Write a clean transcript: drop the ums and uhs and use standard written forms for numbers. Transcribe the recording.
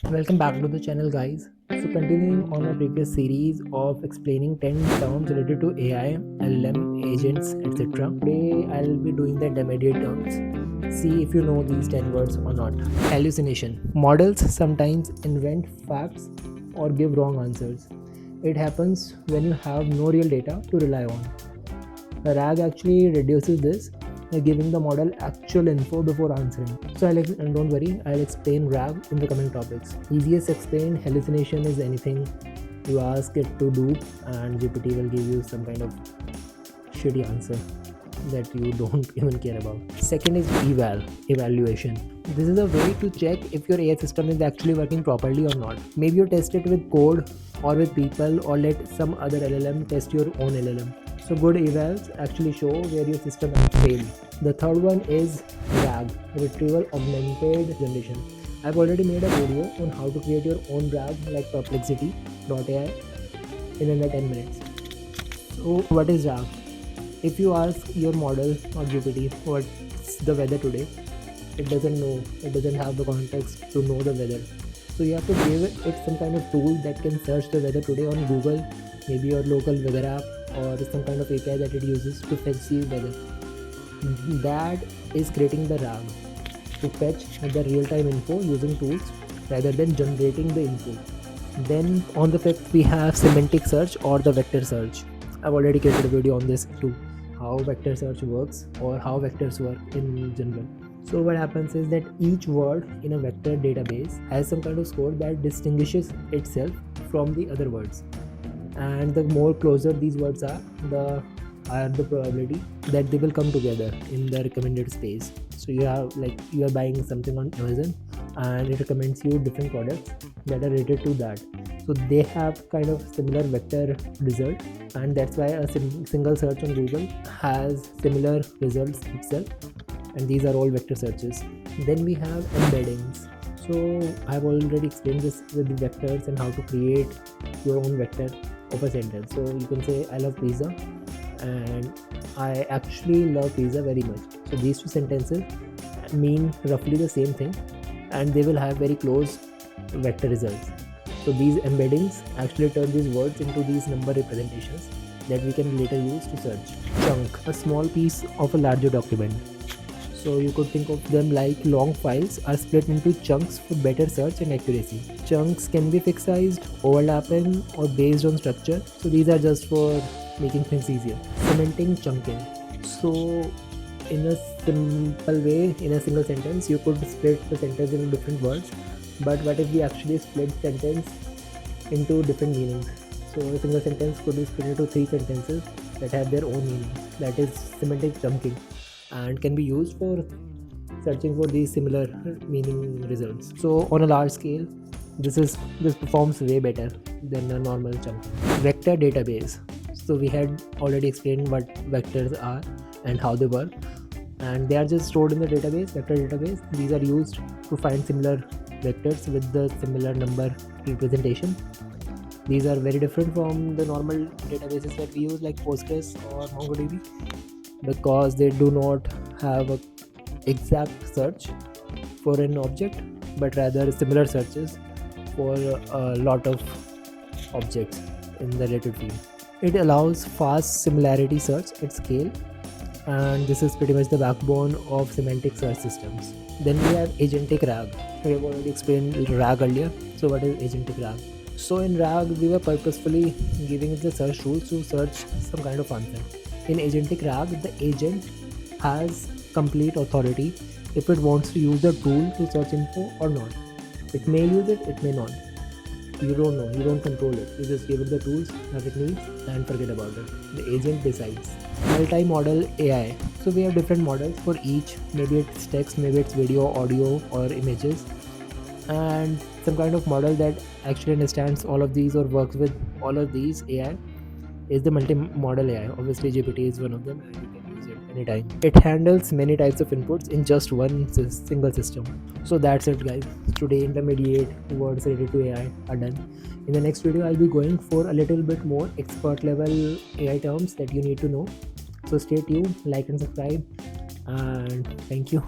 Welcome back to the channel, guys. So continuing on our previous series of explaining 10 terms related to AI, LLM, agents, etc. Today I'll be doing the intermediate terms. See if you know these 10 words or not. Hallucination. Models sometimes invent facts or give wrong answers. It happens when you have no real data to rely on. The RAG actually reduces this by giving the model actual info before answering. So and don't worry, I'll explain RAG in the coming topics. Easiest explained, hallucination is anything you ask it to do and GPT will give you some kind of shitty answer that you don't even care about. Second is evaluation. This is a way to check if your AI system is actually working properly or not. Maybe you test it with code or with people, or let some other LLM test your own LLM. So good evals actually show where your system has failed. The third one is RAG, Retrieval Augmented Generation. I've already made a video on how to create your own RAG like perplexity.ai in under 10 minutes. So what is RAG? If you ask your model or GPT what's the weather today, it doesn't know, it doesn't have the context to know the weather. So you have to give it some kind of tool that can search the weather today on Google, maybe your local weather app, or some kind of API that it uses to fetch the weather. That is creating the RAG to fetch the real-time info using tools rather than generating the info. Then on the fifth we have semantic search or the vector search. I've already created a video on this too, how vector search works or how vectors work in general. So what happens is that each word in a vector database has some kind of score that distinguishes itself from the other words. And the more closer these words are, the higher the probability that they will come together in the recommended space. So you have, like, you are buying something on Amazon and it recommends you different products that are related to that. So they have kind of similar vector result, and that's why a single search on Google has similar results itself, and these are all vector searches. Then we have embeddings. So I've already explained this with the vectors and how to create your own vector of a sentence. So you can say I love pizza and I actually love pizza very much. So these two sentences mean roughly the same thing and they will have very close vector results. So these embeddings actually turn these words into these number representations that we can later use to search. Chunk, a small piece of a larger document. So you could think of them like long files are split into chunks for better search and accuracy. Chunks can be fixed, overlapping, or based on structure. So these are just for making things easier. Semantic chunking. So in a simple way, in a single sentence, you could split the sentence into different words. But what if we actually split sentence into different meanings? So a single sentence could be split into 3 sentences that have their own meaning. That is semantic chunking, and can be used for searching for these similar meaning results. So on a large scale, this performs way better than a normal chunk. Vector database. So we had already explained what vectors are and how they work, and they are just stored in the database, vector database. These are used to find similar vectors with the similar number representation. These are very different from the normal databases that we use like Postgres or MongoDB, because they do not have a exact search for an object, but rather similar searches for a lot of objects in the related field. It allows fast similarity search at scale, and this is pretty much the backbone of semantic search systems. Then we have Agentic RAG. We have already explained RAG earlier. So what is Agentic RAG? So in RAG, we were purposefully giving it the search tools to search some kind of answer. In Agentic RAG, the agent has complete authority if it wants to use the tool to search info or not. It may use it, it may not. You don't know, you don't control it. You just give it the tools that it needs and forget about it. The agent decides. Multi-model AI. So we have different models for each. Maybe it's text, maybe it's video, audio, or images. And some kind of model that actually understands all of these or works with all of these AI is the multi-model AI. Obviously GPT is one of them and you can use it anytime. It handles many types of inputs in just one single system. So that's it, guys. Today intermediate words related to AI are done. In the next video I'll be going for a little bit more expert level AI terms that you need to know. So stay tuned, like and subscribe, and thank you.